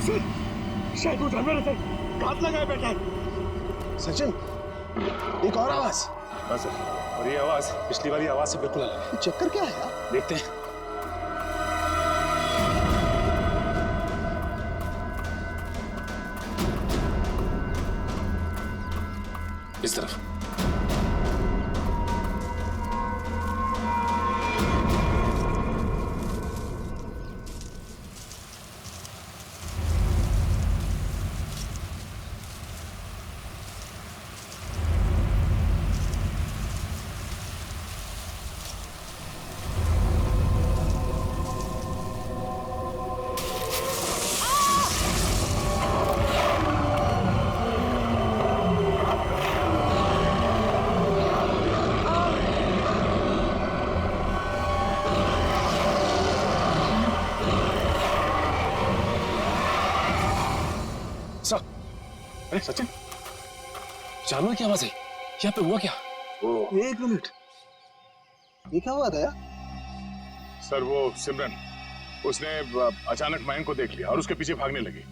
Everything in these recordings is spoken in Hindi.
शायद वो जानवर है, घात लगाए बैठा है। सचिन, एक और आवाज। हाँ सर, और ये आवाज पिछली वाली आवाज से बिल्कुल अलग है। चक्कर क्या है यार? देखते हैं। इस तरफ। अरे सचिन, जानवर की आवाज है। यहाँ पे हुआ क्या? एक मिनट, ये क्या हुआ था यार? सर वो सिमरन, उसने अचानक मयंक को देख लिया और उसके पीछे भागने लगी।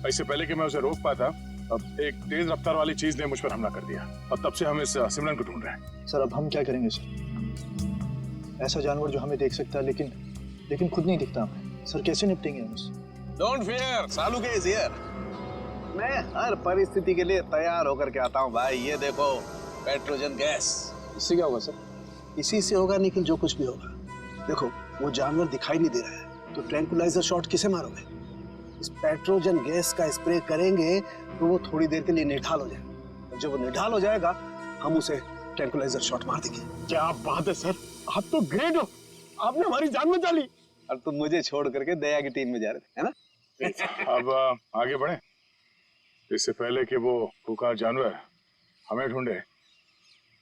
इससे पहले कि मैं उसे रोक पाता, अब एक तेज रफ्तार वाली चीज ने मुझ पर हमला कर दिया और तब से हम इस सिमरन को ढूंढ रहे हैं। सर अब हम क्या करेंगे सर? ऐसा जानवर जो हमें देख सकता है लेकिन खुद नहीं दिखता हमें। सर कैसे निपटेंगे हम उससे? डोंट फियर, सालू के इज हियर। मैं हर परिस्थिति के लिए तैयार होकर के आता हूँ भाई। ये देखो, पेट्रोजन गैस। इससे क्या होगा सर? इसी से होगा, लेकिन जो कुछ भी होगा। देखो, वो जानवर दिखाई नहीं दे रहा है, तो ट्रैंकुलाइजर शॉट किसे मारोगे? इस पेट्रोजन गैस का स्प्रे करेंगे तो वो थोड़ी देर के लिए निढाल हो जाएगा, और जब वो निढाल हो जाएगा हम उसे ट्रैंकुलाइजर शॉट मार देंगे। क्या बात है सर, आप तो ग्रेट हो, आपने हमारी जान बचा ली। और तुम मुझे छोड़ करके दया की टीम में जा रहे थे, है ना? अब आगे बढ़े, इससे पहले कि वो पुकार जानवर हमें ढूंढे,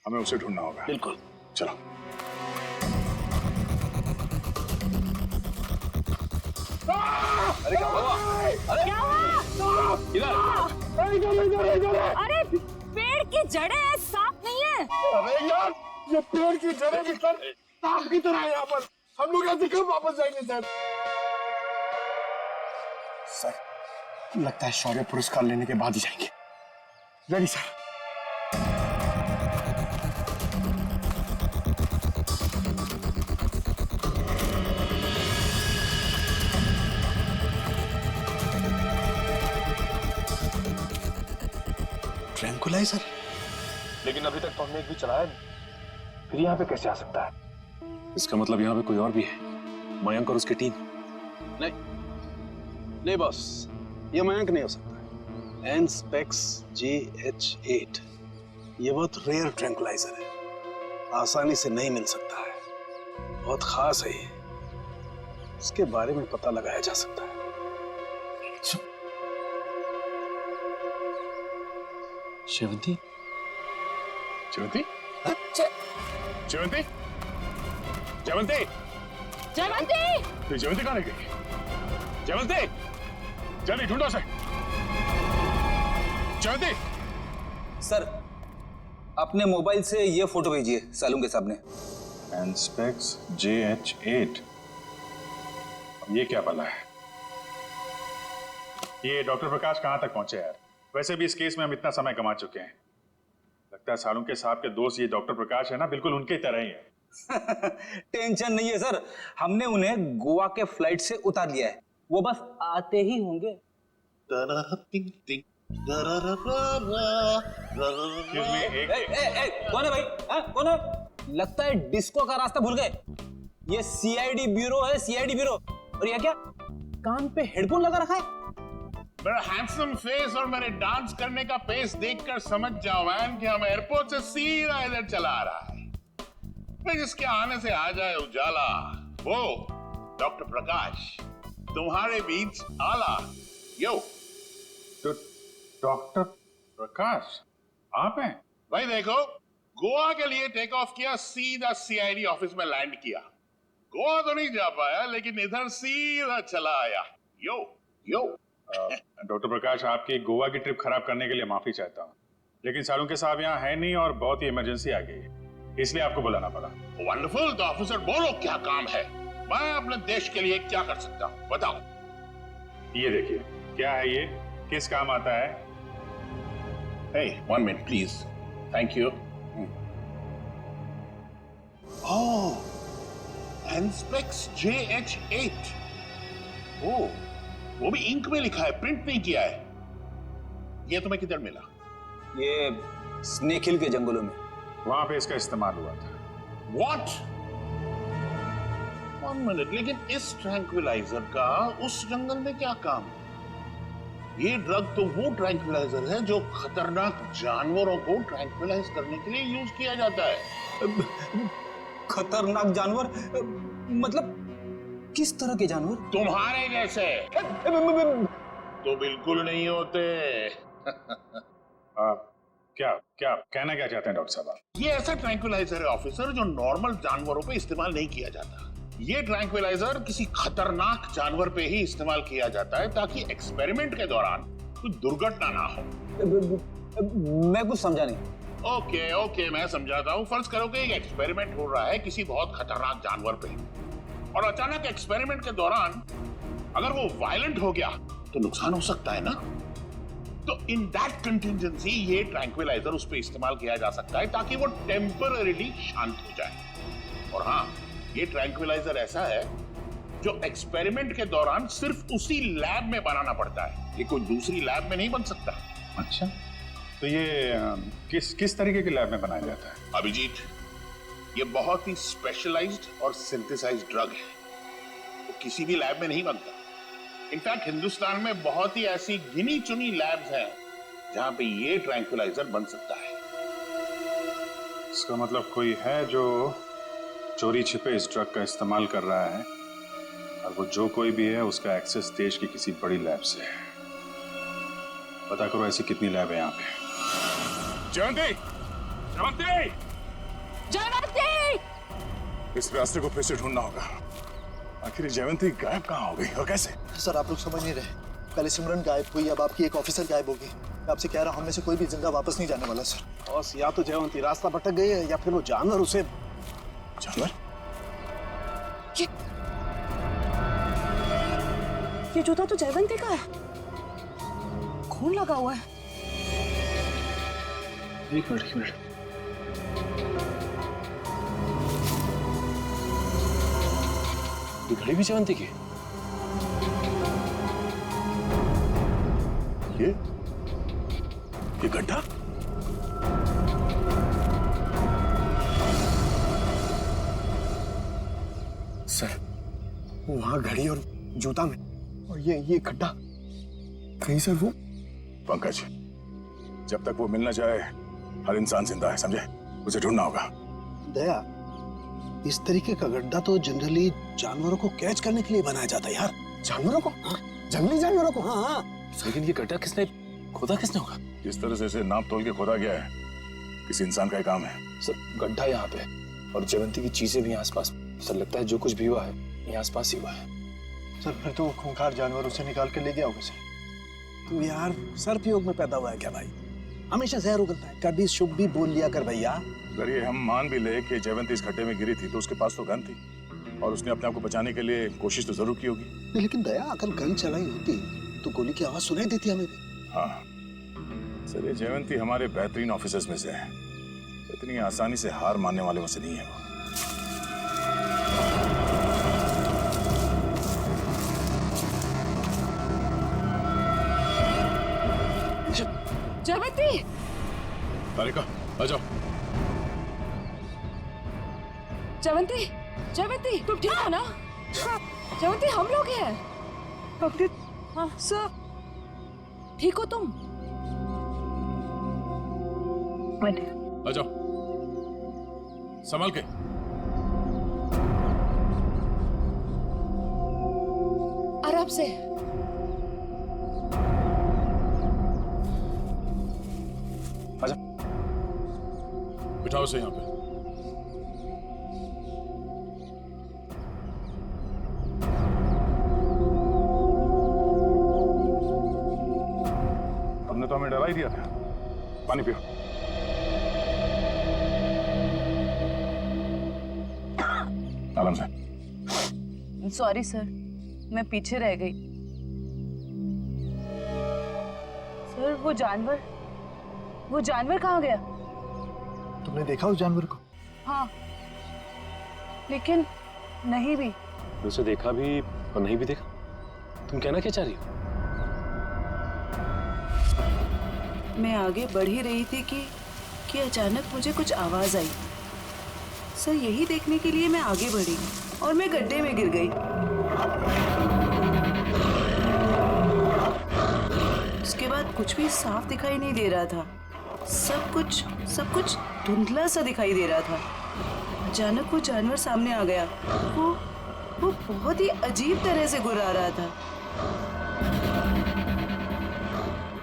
हमें उसे ढूंढना होगा। बिल्कुल, चलो। अरे क्या हुआ? अरे क्या हुआ? इधर। अरे पेड़ की जड़ें हैं, सांप नहीं है। अरे यार, ये पेड़ की जड़ें भी सर सांप की तरह है यहाँ पर। हम लोग ऐसे कब वापस जाएंगे सर? सर लगता है शौर्य पुरस्कार लेने के बाद ही जाएंगे। Ready sir. ट्रैंकुलाइजर? लेकिन अभी तक तो हमने एक भी चलाया नहीं, फिर यहाँ पे कैसे आ सकता है? इसका मतलब यहाँ पे कोई और भी है, मयंक और उसकी टीम। नहीं बॉस, ये मयंक नहीं हो सकता। एनस्पेक्स GH8 ये बहुत रेयर ट्रैंकुलाइजर है, आसानी से नहीं मिल सकता है, बहुत खास है ये। इसके बारे में पता लगाया जा सकता है। शेवंती? जयवंती? जयवंती? जयवंती? जयवंती! तो जयवंती कहाँ रह गई? जयवंती, जल्दी ढूंढो उसे। जयवंती! सर, अपने मोबाइल से ये फोटो भेजिए सालू के सामने। एनस्पेक्स JH8, ये क्या बला है? ये डॉक्टर प्रकाश कहाँ तक पहुंचे यार? वैसे भी इस केस में हम इतना समय कमा चुके हैं। लगता है सालुंके साहब के दोस्त ये डॉक्टर प्रकाश है ना, बिल्कुल उनके तरह ही है। टेंशन नहीं है सर, हमने उन्हें गोवा के फ्लाइट से उतार लिया है, वो बस आते ही होंगे। कौन है भाई? कौन है? लगता है डिस्को का रास्ता भूल गए। ये CID ब्यूरो है, CID ब्यूरो। और ये क्या, कान पे हेडफोन लगा रखा है? मेरा हैंडसम फेस और मेरे डांस करने का पेस देखकर समझ जाओ मैन कि हम एयरपोर्ट से सीधा इधर चला आ रहा है। फिर इसके आने से आ जाए उजाला, वो डॉक्टर प्रकाश तुम्हारे बीच आला। यो तो डॉक्टर प्रकाश आप हैं? भाई देखो, गोवा के लिए टेक ऑफ किया, सीधा CID ऑफिस में लैंड किया। गोवा तो नहीं जा पाया, लेकिन इधर सीधा चला आया। यो यो डॉक्टर प्रकाश, आपकी गोवा की ट्रिप खराब करने के लिए माफी चाहता हूँ, लेकिन सालुंके साहब यहाँ है नहीं और बहुत ही इमरजेंसी आ गई है, इसलिए आपको बुलाना पड़ा। वंडरफुल, तो ऑफिसर बोलो क्या काम है? मैं अपने देश के लिए क्या कर सकता हूँ, बताओ। ये देखिए, क्या है ये, किस काम आता है? Hey, 1 minute, please. Thank you. Oh, Hansplex JH8. Oh, वो भी इंक में लिखा है, प्रिंट नहीं किया है। ये तुम्हें किधर मिला? ये स्नेक हिल के जंगलों में। वहां पे इसका इस्तेमाल हुआ था। What? 1 minute, लेकिन इस ट्रैंक्विलाइजर का उस जंगल में क्या काम? ये ड्रग तो वो ट्रैंक्विलाइजर है जो खतरनाक जानवरों को ट्रैंक्विलाइज करने के लिए यूज किया जाता है। खतरनाक जानवर मतलब किस तरह के जानवर? तुम्हारे जैसे तो बिल्कुल नहीं होते। क्या क्या कहना क्या चाहते हैं डॉक्टर साहब आप? ये ऐसा ट्रैंक्विलाइजर है ऑफिसर जो नॉर्मल जानवरों पे इस्तेमाल नहीं किया जाता। ये ट्रैंक्विलाइजर किसी खतरनाक जानवर पे ही इस्तेमाल किया जाता है ताकि एक्सपेरिमेंट के दौरान कोई दुर्घटना ना हो। मैं कुछ समझा नहीं। ओके मैं समझाता हूँ। फर्ज करो कि एक एक्सपेरिमेंट हो रहा है किसी बहुत खतरनाक जानवर पे और अचानक एक्सपेरिमेंट के दौरान अगर वो वायलेंट हो गया तो नुकसान हो सकता है ना। तो इन दैट कंटिजेंसी ये ट्रैंक्विलाइजर उस पे इस्तेमाल किया जा सकता है ताकि वो टेम्पररीली शांत हो जाए। और हाँ, ये ट्रैंक्विलाइजर ऐसा है जो एक्सपेरिमेंट के दौरान सिर्फ उसी लैब में बनाना पड़ता है, ये कोई दूसरी लैब में नहीं बन सकता। अच्छा, तो ये किस तरीके के लैब में बनाया जाता है? अभिजीत, ये बहुत ही स्पेशलाइज्ड और सिंथेसाइज्ड ड्रग है, वो किसी भी लैब में नहीं बनता। इनफैक्ट हिंदुस्तान में बहुत ही ऐसी गिनी चुनी लैब्स हैं जहां पे ये ट्रैंक्विलाइजर बन सकता है। इसका मतलब कोई है जो चोरी छिपे इस ड्रग का इस्तेमाल कर रहा है और वो जो कोई भी है उसका एक्सेस देश की किसी बड़ी लैब से है। पता करो ऐसी कितनी लैब है यहाँ पे। जयंती! जयंती! जयवंती! इस रास्ते को फिर से ढूंढना होगा। आखिर जयवंती गायब कहाँ हो गई और कैसे? सर आप लोग समझ नहीं रहे, पहले सिमरन गायब हुई, अब आपकी एक ऑफिसर गायब होगी। मैं आपसे कह रहा हूँ, हम में से कोई भी जिंदा वापस नहीं जाने वाला सर। बॉस, या तो जयवंती रास्ता भटक गई है या फिर वो जानवर उसे। जानवर? ये जूता तो जयवंती का है, खून लगा हुआ है। एक मिनट। ये घड़ी भी जयवंती की? ये गड्ढा? सर, वहां घड़ी और जूता में, और ये गड्ढा कहीं सर वो पंकज, जब तक वो मिल ना जाए हर इंसान जिंदा है, समझे? उसे ढूंढना होगा। दया, इस तरीके का गड्ढा तो जनरली जानवरों को कैच करने के लिए बनाया जाता है यार। जानवरों को? हाँ? जंगली जानवरों को? हाँ हाँ। लेकिन ये गड्ढा किसने खोदा होगा? जिस तरह से इसे नाप तोल के खोदा गया है, किसी इंसान का ही काम है। सर, गड्ढा यहाँ पे और जयवंती की चीजें भी आसपास। सर लगता है जो कुछ भी हुआ है यहाँ आसपास ही हुआ है। सर फिर तो खूंखार जानवर उसे निकाल कर ले गया होगा सर। तू यार सर्पयोग में पैदा हुआ है क्या भाई? हमेशा जहर उगलता है, कभी शुभ भी बोल लिया कर भैया। अगर ये हम मान भी ले कि जयवंती इस गड्ढे में गिरी थी तो उसके पास तो गन थी और उसने अपने आप को बचाने के लिए कोशिश तो जरूर की होगी। लेकिन दया, अगर गन चलाई होती तो गोली की आवाज सुनाई देती हमें भी। हाँ सर, ये जयवंती हमारे बेहतरीन ऑफिसर्स में से है, इतनी आसानी से हार मानने वाले में से नहीं है वो। जयवंती! तारिका, आ जाओ। जयवंती! जयवंती, तुम ठीक हो ना? जयवंती, हम लोग हैं। डॉक्टर, हाँ सर, ठीक हो तुम? आ जाओ, संभल के। आराम से। आजा, बिठाओ से यहाँ पे। हमने तो हमें डरा ही दिया था। पानी पियो। आराम से। सॉरी सर, मैं पीछे रह गई। सर वो जानवर कहाँ गया? तुमने देखा उस जानवर को? हाँ, लेकिन नहीं भी। उसे देखा भी और नहीं भी देखा। तुम कहना क्या चाह रही हो? मैं आगे बढ़ ही रही थी कि अचानक मुझे कुछ आवाज आई। सर यही देखने के लिए मैं आगे बढ़ी और मैं गड्ढे में गिर गई। उसके बाद कुछ भी साफ दिखाई नहीं दे रहा था। सब कुछ धुंधला सा दिखाई दे रहा था। अचानक वो जानवर सामने आ गया। वो बहुत ही अजीब तरह से गुर्रा रहा था।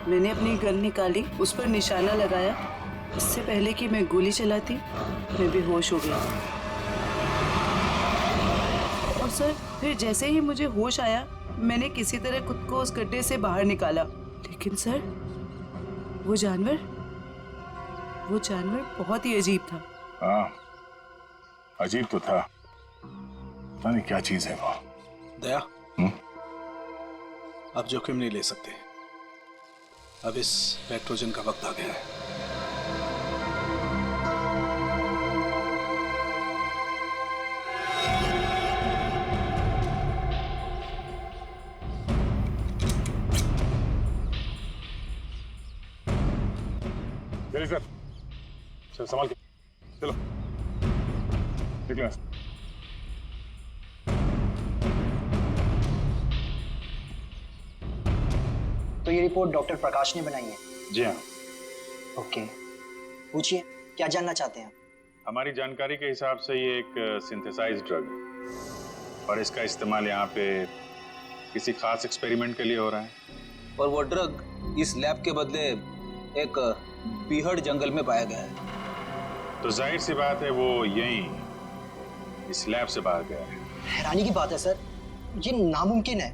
मैंने अपनी गन निकाली, उस पर निशाना लगाया। इससे पहले कि मैं गोली चलाती, मैं बेहोश हो गया। और सर फिर जैसे ही मुझे होश आया, मैंने किसी तरह खुद को उस गड्ढे से बाहर निकाला। लेकिन सर वो जानवर बहुत ही अजीब था। हाँ, अजीब तो था। पता नहीं क्या चीज है वो। दया, अब जोखिम नहीं ले सकते। अब इस पेट्रोजन का वक्त आ गया है। चलिए सर, चल संभाल के चलो, निकलो। तो ये रिपोर्ट डॉक्टर प्रकाश ने बनाई है? जी हाँ। ओके, पूछिए क्या जानना चाहते हैं? हमारी जानकारी के हिसाब से ये एक सिंथेसाइज्ड ड्रग है और इसका इस्तेमाल यहाँ पे किसी खास एक्सपेरिमेंट के लिए हो रहा है। और वो ड्रग इस लैब के बदले एक बीहड़ जंगल में पाया गया है। तो जाहिर सी बात है वो यहीं इस लैब से बाहर गया है। हैरानी की बात है सर, ये नामुमकिन है।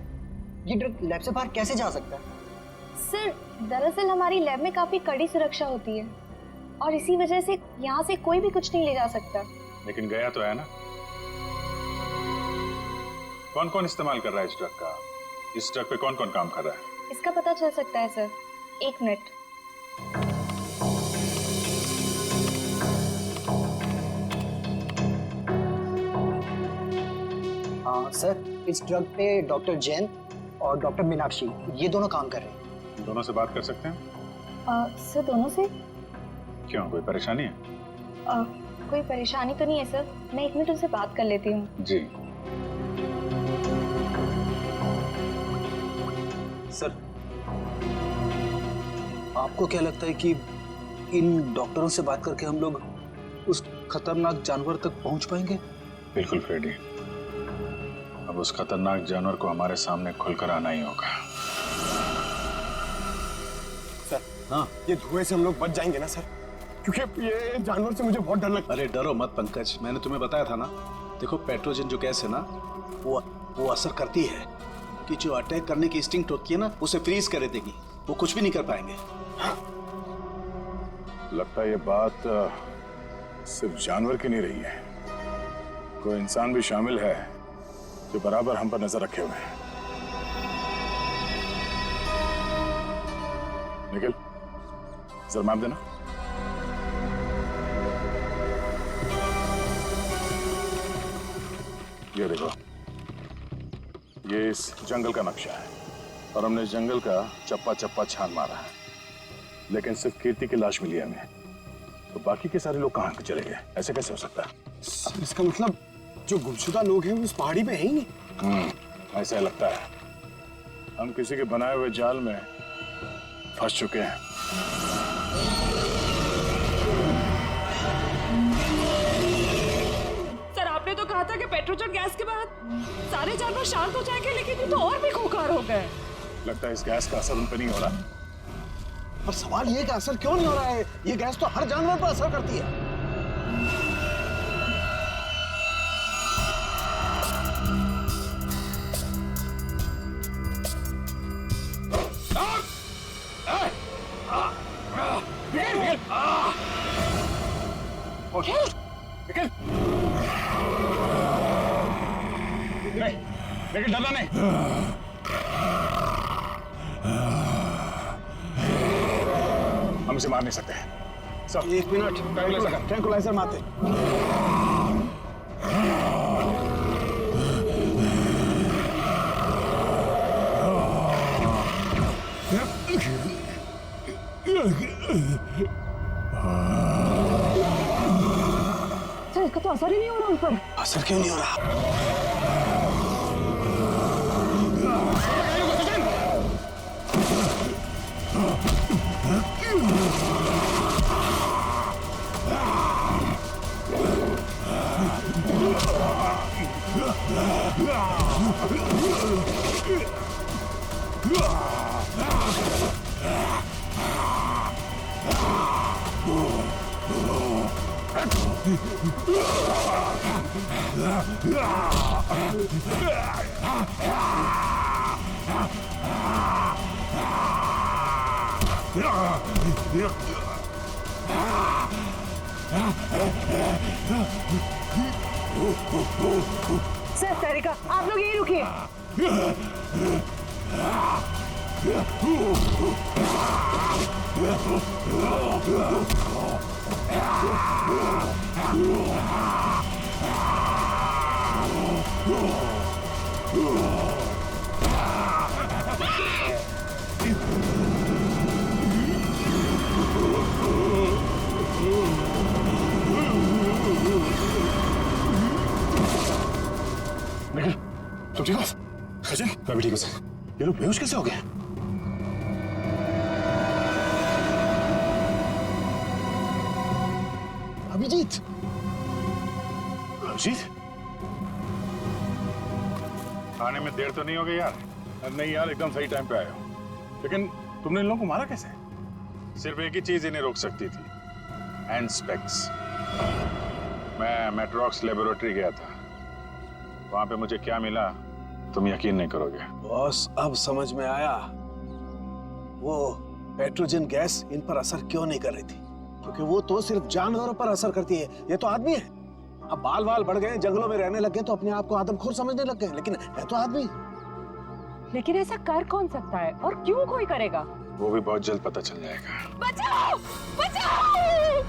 ये ड्रग लैब से बाहर कैसे जा सकता है? सर दरअसल हमारी लैब में काफी कड़ी सुरक्षा होती है और इसी वजह से यहाँ से कोई भी कुछ नहीं ले जा सकता। लेकिन गया तो है ना। कौन कौन इस्तेमाल कर रहा है इस ड्रग का? इस ड्रग पे कौन कौन काम कर रहा है? इसका पता चल सकता है सर। 1 मिनट। सर इस ड्रग पे डॉक्टर जैन और डॉक्टर मीनाक्षी ये दोनों काम कर रहे हैं। दोनों से बात कर सकते हैं? सर दोनों से? क्यों, कोई परेशानी है? कोई परेशानी तो नहीं है सर, मैं 1 मिनट उनसे बात कर लेती हूँ। जी सर, आपको क्या लगता है कि इन डॉक्टरों से बात करके हम लोग उस खतरनाक जानवर तक पहुंच पाएंगे? बिल्कुल फ्रेडी, अब उस खतरनाक जानवर को हमारे सामने खुलकर आना ही होगा। सर, हाँ, ये धुएं से हम लोग बच जाएंगे ना सर? क्योंकि ये जानवर से मुझे बहुत डर लगता है। अरे डरो मत पंकज, मैंने तुम्हें बताया था ना। देखो पेट्रोजन जो गैस है ना, वो असर करती है कि जो अटैक करने की इंस्टिंक्ट होती है ना, उसे फ्रीज कर देगी। वो कुछ भी नहीं कर पाएंगे। लगता है ये बात सिर्फ जानवर की नहीं रही है, कोई इंसान भी शामिल है जो बराबर हम पर नजर रखे हुए हैं। निखिल, जरा मैप देना। ये देखो, ये इस जंगल का नक्शा है और हमने इस जंगल का चप्पा चप्पा छान मारा है, लेकिन सिर्फ कीर्ति की लाश मिली है हमें। तो बाकी के सारे लोग कहाँ चले गए? ऐसे कैसे हो सकता है? इसका मतलब जो गुमशुदा लोग हैं वो उस पहाड़ी पे है ही नहीं। ऐसा लगता है हम किसी के बनाए हुए जाल में फंस चुके हैं। सर आपने तो कहा था कि पेट्रोजन गैस के बाद सारे जानवर शांत हो जाएंगे, लेकिन ये तो और भी खूंखार हो गए। लगता है इस गैस का असर उन पर नहीं हो रहा। पर सवाल ये कि असर क्यों नहीं हो रहा है? ये गैस तो हर जानवर पर असर करती है। लेकिन डरना नहीं। हम इसे मार नहीं सकते। सब एक मिनट, ट्रैंकुलाइजर मारते। सर इसका तो असर ही नहीं हो रहा उन पर। असर क्यों नहीं हो रहा? सर तारिका, आप लोग यहीं रुकिए। निखिल, तुम ठीक हो? सचिन, मैं भी ठीक हूँ सर। ये लोग बेहोश कैसे हो गए? अभिजीत, अभिजीत, आने में देर तो नहीं हो गई यार? नहीं यार, एकदम सही टाइम पे आए हो। लेकिन तुमने इन लोगों को मारा कैसे? सिर्फ एक ही चीज इन्हें रोक सकती थी, हैंड स्पेक्स। मैं मेट्रॉक्स लेबोरेटरी गया था, वहां पे मुझे क्या मिला तुम यकीन नहीं करोगे। बॉस, अब समझ में आया वो पेट्रोजन गैस इन पर असर क्यों नहीं कर रही थी। क्योंकि वो तो सिर्फ जानवरों पर असर करती है, ये तो आदमी है। अब बाल बाल बढ़ गए, जंगलों में रहने लगे तो अपने आप को आदमखोर समझने लग गए, लेकिन है तो आदमी। लेकिन ऐसा कर कौन सकता है और क्यों कोई करेगा? वो भी बहुत जल्द पता चल जाएगा। बचाओ! बचाओ!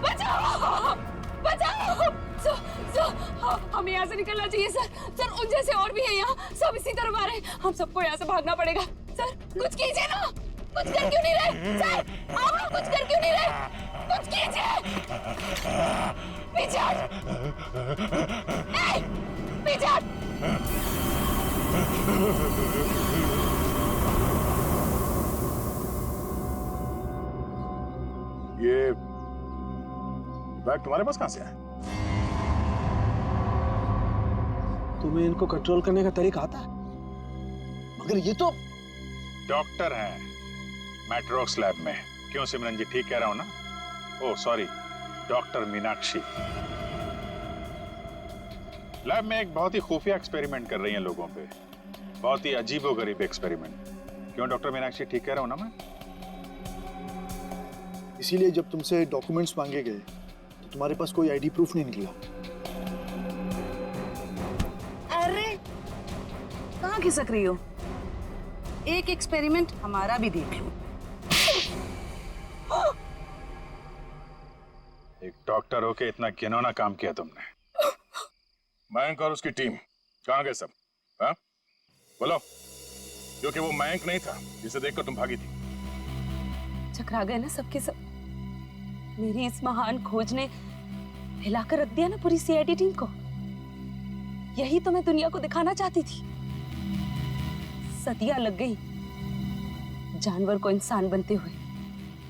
बचाओ! बचाओ! हमें यहाँ से निकलना चाहिए सर। सर उन जैसे और भी हैं यहाँ, सब इसी तरफ आ रहे हैं। हम सबको यहाँ से भागना पड़ेगा। सर कुछ कीजिए ना, कुछ कर क्यों नहीं रहे? सर आप लोग कुछ कर क्यों नहीं रहे? कुछ कीजिए। पीछे हट! पीछे हट! ये बैग तुम्हारे पास कहां से आया? तुम्हें इनको कंट्रोल करने का तरीका आता है? मगर ये तो डॉक्टर हैं मेट्रॉक्स लैब में। क्यों सिमरन जी, ठीक कह रहा हूं ना? Oh sorry, doctor Meenakshi lab में एक बहुत ही खुफिया एक्सपेरिमेंट कर रही हैं लोगों पे, बहुत ही अजीबोगरीब एक्सपेरिमेंट। क्यों डॉक्टर मीनाक्षी, ठीक कह रहा हूं ना मैं? इसीलिए जब तुमसे डॉक्यूमेंट्स मांगे गए तो तुम्हारे पास कोई आईडी प्रूफ नहीं निकला। अरे कहाँ खिसक रही हो? एक एक्सपेरिमेंट हमारा भी देख लो। एक डॉक्टर होके इतना घिनौना काम किया तुमने। मयंक और उसकी टीम कहां गए सब? हाँ? बोलो, क्योंकि वो मयंक नहीं था जिसे देखकर तुम भागी थी। चकरा गए ना सबके सब। मेरी इस महान खोज ने हिलाकर रख दिया ना पूरी सीआईडी टीम को। यही तो मैं दुनिया को दिखाना चाहती थी। सदियां लग गई जानवर को इंसान बनते हुए,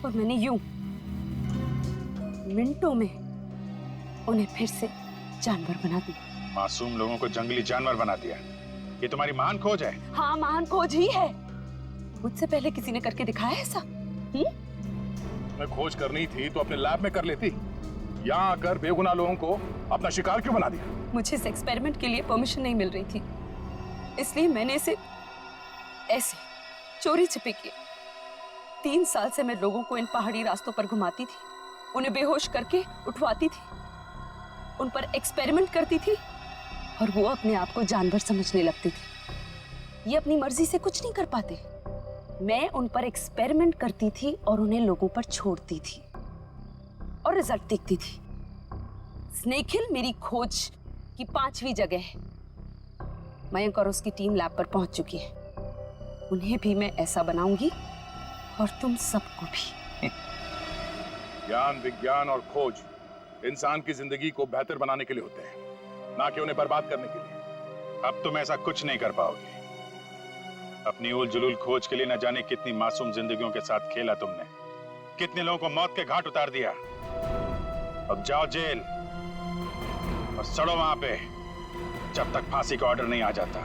और मैंने यूं मिनटों में उन्हें फिर से जानवर बना दिया। मासूम लोगों को जंगली जानवर बना दिया। ये तुम्हारी महान खोज है? हाँ, महान खोज ही है। मुझसे पहले किसी ने करके दिखाया है ऐसा? खोज करनी थी तो अपने लैब में कर लेती। यहाँ आकर बेगुनाह लोगों को अपना शिकार क्यों बना दिया? मुझे इस एक्सपेरिमेंट के लिए परमिशन नहीं मिल रही थी, इसलिए मैंने इसे ऐसे चोरी छिपे किया। 3 साल से मैं लोगों को इन पहाड़ी रास्तों पर घुमाती थी, उन्हें बेहोश करके उठवाती थी, उन पर एक्सपेरिमेंट करती थी, और वो अपने आप को जानवर समझने लगते थे। ये अपनी मर्जी से कुछ नहीं कर पाते, मैं उन पर एक्सपेरिमेंट करती थी और उन्हें लोगों पर छोड़ती थी और रिजल्ट देखती थी। स्नेक हिल मेरी खोज की 5वीं जगह है। मयंक और उसकी टीम लैब पर पहुंच चुकी है। उन्हें भी मैं ऐसा बनाऊंगी और तुम सबको भी। ज्ञान, विज्ञान और खोज इंसान की जिंदगी को बेहतर बनाने के लिए होते हैं, ना कि उन्हें बर्बाद करने के लिए। अब तुम ऐसा कुछ नहीं कर पाओगे। अपनी उल जुलूल खोज के लिए न जाने कितनी मासूम जिंदगियों के साथ खेला तुमने, कितने लोगों को मौत के घाट उतार दिया। अब जाओ जेल और सड़ो वहां पे जब तक फांसी का ऑर्डर नहीं आ जाता।